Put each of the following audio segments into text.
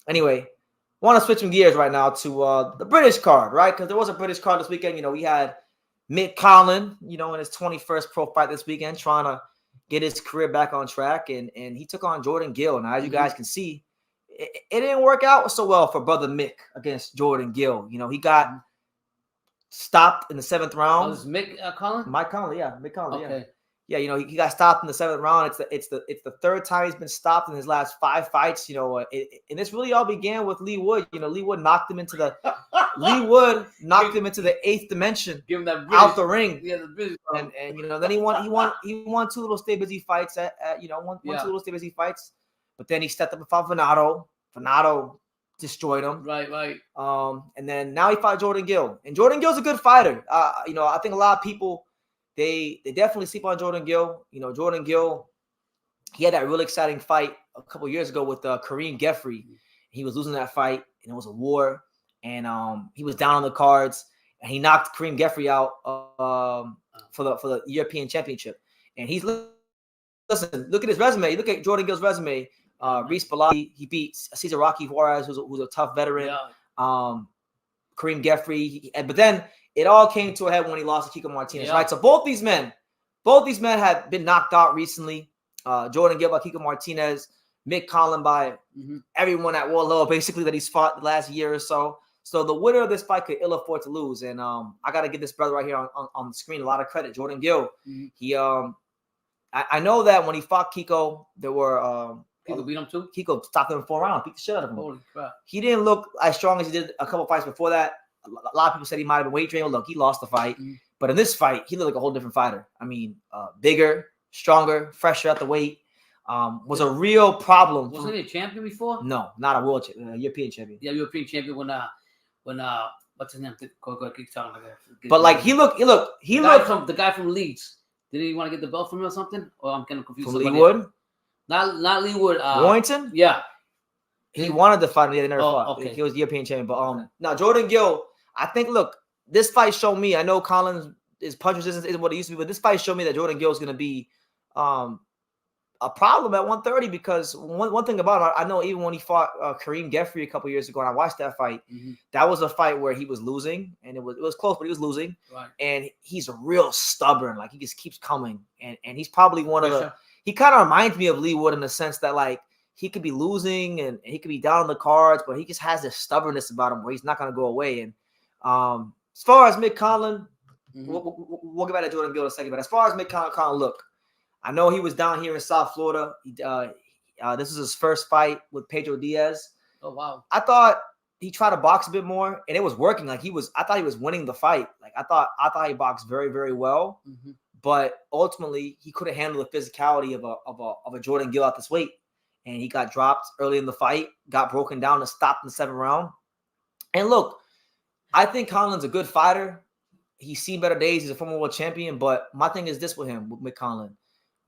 Anyway, want to switch some gears right now to the British card, right? Because there was a British card this weekend. We had Mick Conlan, in his 21st pro fight this weekend, trying to get his career back on track, and he took on Jordan Gill. Now, as you guys can see, it didn't work out so well for brother Mick against Jordan Gill. He got stopped in the 7th round. Oh, this is Mick Conlan? Mike Conlan, yeah, Mick Conlan, okay. Yeah, he got stopped in the 7th round. It's the 3rd time he's been stopped in his last 5 fights. And this really all began with Lee Wood. Lee Wood knocked him into the 8th dimension, give him that out the ring. Yeah, the British. And then he won 2 little stay busy fights at 2 little stay busy fights. But then he stepped up and fought Venado. Venado destroyed him. Right. And then now he fought Jordan Gill. And Jordan Gill's a good fighter. I think a lot of people they definitely sleep on Jordan Gill. Jordan Gill, he had that really exciting fight a couple years ago with Kareem Geffrey. He was losing that fight, and it was a war. And he was down on the cards, and he knocked Kareem Geffrey out for the European Championship. And listen, look at his resume. Look at Jordan Gill's resume. Reese Balati, he beat Cesar Rocky Juarez, who's a tough veteran. Yeah. Kareem Geffrey, but then it all came to a head when he lost to Kiko Martinez, right? So both these men had been knocked out recently. Jordan Gill by Kiko Martinez, Mick Conlan by everyone at world level, basically, that he's fought the last year or so. So the winner of this fight could ill afford to lose. And I got to give this brother right here on the screen a lot of credit. Jordan Gill, he I know that when he fought Kiko, there were Kiko beat him too? Kiko stopped him in 4 rounds, beat the shit out of him. Holy crap. He didn't look as strong as he did a couple fights before that. A lot of people said he might have been weight training. Look, he lost the fight. But in this fight, he looked like a whole different fighter. I mean, bigger, stronger, fresher at the weight. Was a real problem. Wasn't he a champion before? No, not a world European champion. Yeah, European champion when what's his name? Go keep talking like that. But like he looked the guy from Leeds. Didn't he want to get the belt from him or something? Or I'm kind of confused. From Lee Wood? Not Lee Wood. Warrington? Yeah. He wanted to fight him. He never fought. Okay. He was European champion. But now Jordan Gill, I think, look, this fight showed me, I know his punch resistance isn't what it used to be, but this fight showed me that Jordan Gill is going to be a problem at 130 because one thing about him, I know even when he fought Kareem Geffrey a couple years ago, and I watched that fight, that was a fight where he was losing, and it was close, but he was losing. Right. And he's real stubborn. Like, he just keeps coming. And he's probably one of the – he kind of reminds me of Lee Wood in the sense that, like, he could be losing and he could be down on the cards, but he just has this stubbornness about him where he's not going to go away. And as far as Mick Conlan, we'll get back to Jordan Gill in a second, but as far as Mick Conlan, look, I know he was down here in South Florida. This was his first fight with Pedro Diaz. Oh, wow. I thought he tried to box a bit more, and it was working. Like, I thought he was winning the fight. Like, I thought he boxed very, very well. But ultimately, he couldn't handle the physicality of a Jordan Gill at this weight. And he got dropped early in the fight, got broken down and stopped in the 7th round. And look, I think Conlan's a good fighter. He's seen better days. He's a former world champion. But my thing is this with him, with Mick Conlan.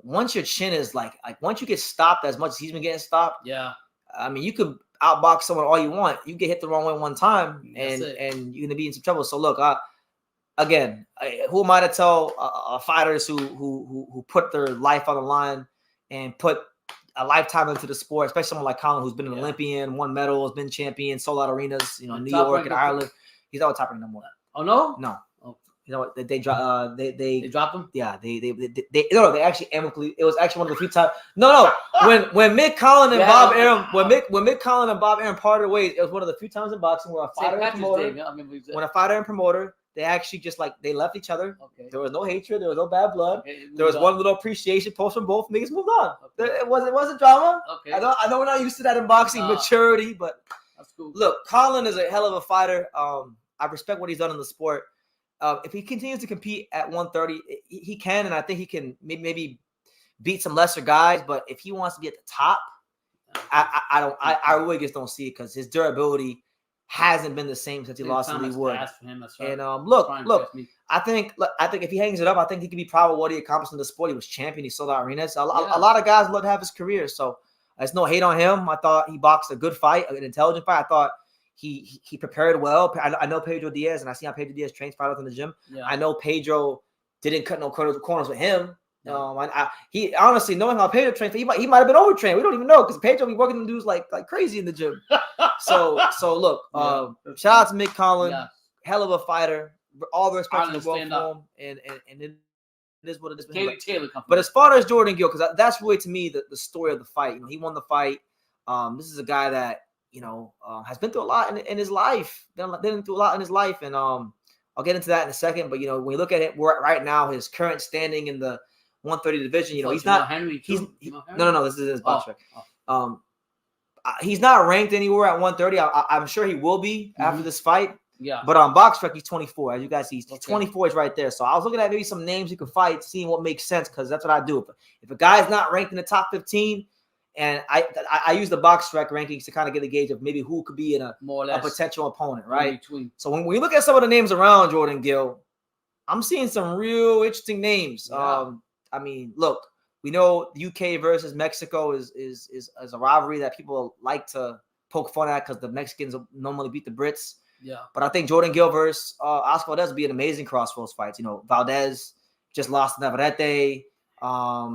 Once your chin is like once you get stopped as much as he's been getting stopped, I mean, you could outbox someone all you want. You get hit the wrong way one time, and you're gonna be in some trouble. So look, again, who am I to tell fighters who put their life on the line and put a lifetime into the sport, especially someone like Conlan, who's been an Olympian, won medals, been champion, sold out arenas, New York and Ireland. He's not top rank no more. Oh no, no. You know what? They drop. They drop him. Yeah. They actually amicably. It was actually one of the few times. No. When Mick Conlan and Bob Arum, when Mick Conlan and Bob Arum parted ways, it was one of the few times in boxing where a fighter and promoter, when a fighter and promoter, they actually just they left each other. Okay. There was no hatred. There was no bad blood. Okay, there was one little appreciation post from both. Niggas moved on. Okay. It wasn't drama. Okay. I know we're not used to that in boxing, maturity, but that's cool. Look, Conlan is a hell of a fighter. I respect what he's done in the sport. If he continues to compete at 130, he can, and I think he can maybe beat some lesser guys. But if he wants to be at the top, I really just don't see it because his durability hasn't been the same since he lost to Lee Wood. And look, I think if he hangs it up, I think he can be proud of what he accomplished in the sport. He was champion. He sold out arenas. A lot of guys love to have his career, so there's no hate on him. I thought he boxed a good fight, an intelligent fight. I thought he prepared well. I know Pedro Diaz, and I see how Pedro Diaz trains fighters in the gym. Yeah. I know Pedro didn't cut no corners with him. He honestly, knowing how Pedro trained, he might have been overtrained. We don't even know because Pedro be working them dudes like crazy in the gym. So look, shout out to Mick Conlan, hell of a fighter. All the respect in the world for him, and it is what it is. But as far as Jordan Gill, because that's really to me the story of the fight. He won the fight. This is a guy that has been through a lot in his life. Been through a lot in his life, and I'll get into that in a second. But when you look at it right now, his current standing in the 130 division, he's not. No. This is his box track. He's not ranked anywhere at 130. I'm sure he will be after this fight. Yeah. But on box track, he's 24. As you guys see, 24 is right there. So I was looking at maybe some names he could fight, seeing what makes sense, because that's what I do. If a guy's not ranked in the top 15, and I use the box track rankings to kind of get a gauge of maybe who could be in a potential opponent, right? So when we look at some of the names around Jordan Gill, I'm seeing some real interesting names. Yeah. I mean, look, we know the UK versus Mexico is a rivalry that people like to poke fun at because the Mexicans normally beat the Brits. Yeah. But I think Jordan Gill versus Oscar Valdez would be an amazing crossroads fight. Valdez just lost to Navarrete.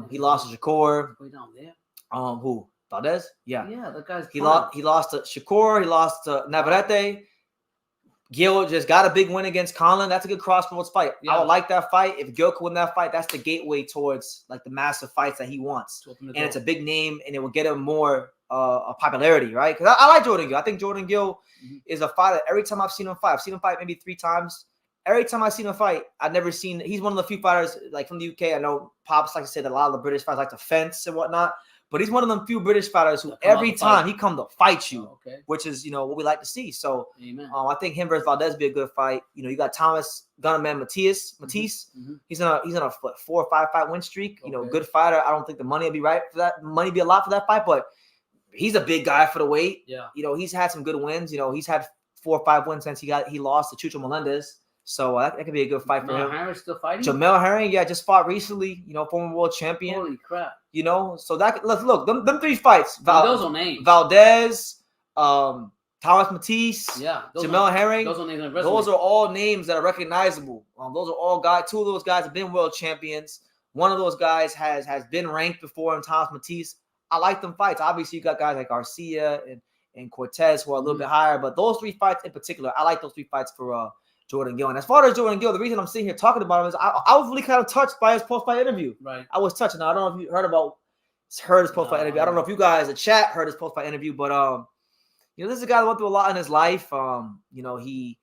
He lost to Shakur. Way down there. Who? Valdez? Yeah. Yeah, that guy's He lost to Shakur. He lost to Navarrete. Gill just got a big win against Conlan. That's a good crossroads fight. Yeah. I would like that fight. If Gill could win that fight, that's the gateway towards like the massive fights that he wants. And it's a big name, and it will get him more popularity, right? Because I like Jordan Gill. I think Jordan Gill is a fighter. Every time I've seen him fight maybe 3 times. Every time I've seen him fight, I've never seen. He's one of the few fighters like from the UK. I know Pops like to say that a lot of the British fighters like to fence and whatnot. But he's one of them few British fighters who every time he come to fight you, which is, what we like to see. So I think him versus Valdez be a good fight. You got Thomas Gunnerman Mattice. He's in a 4 or 5 fight win streak. Good fighter. I don't think the money will be right for that. Money be a lot for that fight, but he's a big guy for the weight. Yeah. He's had some good wins. He's had 4 or 5 wins since he lost to Chucho Melendez. So that could be a good fight for him. Herring still fighting? Jamel Herring, just fought recently. Former world champion. Holy crap! So let's look them 3 fights. Those are names. Valdez, Thomas Mattice, Jamel Herring. Those are names. Those are all names that are recognizable. Those are all guys. 2 of those guys have been world champions. One of those guys has been ranked before in Thomas Mattice. I like them fights. Obviously, you got guys like Garcia and Cortez who are a little bit higher, but those 3 fights in particular, I like those 3 fights for Jordan Gill. And as far as Jordan Gill, the reason I'm sitting here talking about him is I was really kind of touched by his post-fight interview. Right. I was touched. Now, I don't know if you heard his post-fight interview. I don't know if you guys in chat heard his post-fight interview, but this is a guy that went through a lot in his life. He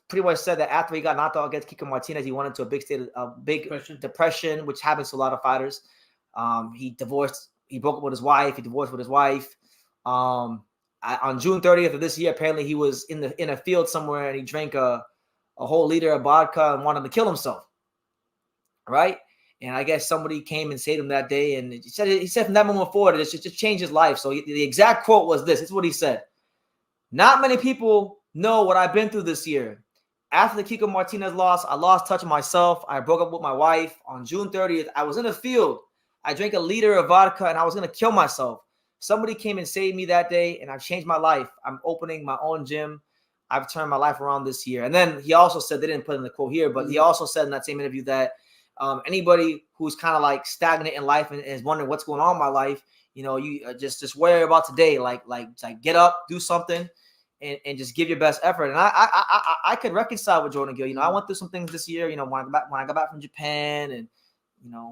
pretty much said that after he got knocked out against Kiko Martinez, he went into a big state of big depression, which happens to a lot of fighters. He broke up with his wife. He divorced with his wife. On June 30th of this year, apparently he was in a field somewhere and he drank a whole liter of vodka and wanted to kill himself. Right? And I guess somebody came and saved him that day. And he said from that moment forward, it just changed his life. So the exact quote was this. It's what he said. "Not many people know what I've been through this year. After the Kiko Martinez loss, I lost touch of myself. I broke up with my wife. On June 30th, I was in a field. I drank a liter of vodka and I was going to kill myself. Somebody came and saved me that day, and I've changed my life. I'm opening my own gym. I've turned my life around this year." And then he also said, they didn't put in the quote here, but he also said in that same interview that anybody who's kind of like stagnant in life and is wondering what's going on in my life, you just worry about today, like get up, do something, and just give your best effort. And I could reconcile with Jordan Gill. I went through some things this year. When I got back from Japan and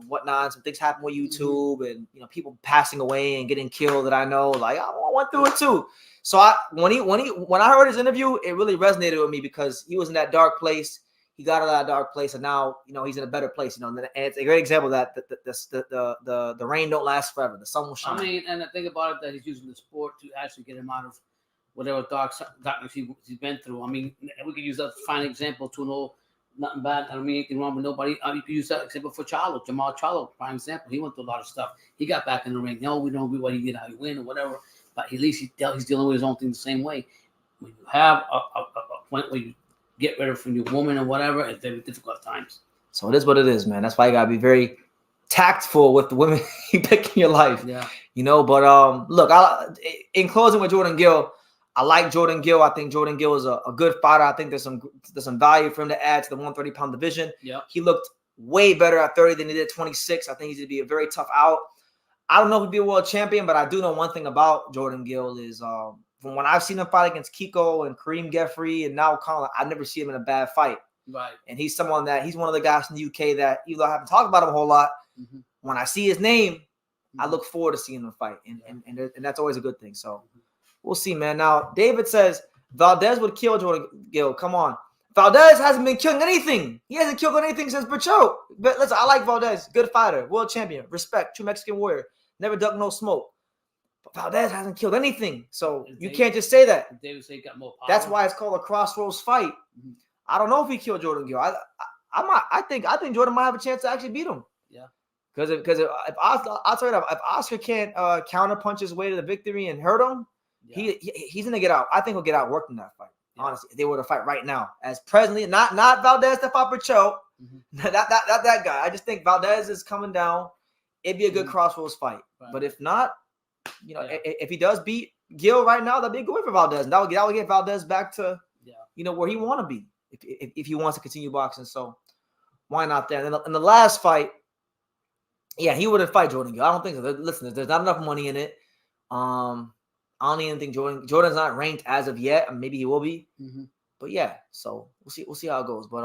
whatnot. Some things happen with YouTube and, people passing away and getting killed that I know, like I went through it too. So when I heard his interview, it really resonated with me because he was in that dark place. He got out of that dark place and now, he's in a better place, and it's a great example that the rain don't last forever. The sun will shine. I mean, and the thing about it that he's using the sport to actually get him out of whatever darkness he's been through. I mean, we could use that fine example to know nothing bad. I don't mean anything wrong with nobody. You can use that example for Charlo. Jamal Charlo, prime example. He went through a lot of stuff. He got back in the ring. No, we don't agree what he did, how he win or whatever. But at least he's dealing with his own thing the same way. When you have a point where you get rid of from your woman or whatever, it's very difficult times. So it is what it is, man. That's why you gotta be very tactful with the women you pick in your life. Yeah. But look, in closing with Jordan Gill, I like Jordan Gill. I think Jordan Gill is a good fighter. I think there's some value for him to add to the 130-pound division. Yeah. He looked way better at 30 than he did at 26. I think he's going to be a very tough out. I don't know if he'll be a world champion, but I do know one thing about Jordan Gill is from when I've seen him fight against Kiko and Kareem Geffrey and now Conlan, I never see him in a bad fight. Right. And he's one of the guys in the UK that, even though I haven't talked about him a whole lot, when I see his name, I look forward to seeing him fight. And that's always a good thing. So we'll see, man. Now, David says Valdez would kill Jordan Gill. Come on. Valdez hasn't been killing anything. He hasn't killed anything since Berchot. But listen, I like Valdez. Good fighter. World champion. Respect. True Mexican warrior. Never ducked no smoke. But Valdez hasn't killed anything. So you can't just say that. David said he got more power. That's why it's called a crossroads fight. I don't know if he killed Jordan Gill. I think Jordan might have a chance to actually beat him. Yeah. Because if I'll tell you that, if Oscar can't counter punch his way to the victory and hurt him, he's gonna get out. I think he'll get outworked in that fight. Yeah. Honestly, if they were to fight right now, as presently, not Valdez to fight Berchot, that guy. I just think Valdez is coming down. It'd be a good crossroads fight. Right. But if not, if he does beat Gill right now, that'd be a good win for Valdez. And that would get Valdez back to where he want to be if he wants to continue boxing. So why not there? And in the last fight, he wouldn't fight Jordan Gill. I don't think so. Listen, there's not enough money in it. I don't even think Jordan's not ranked as of yet. Maybe he will be. But yeah, so we'll see how it goes. But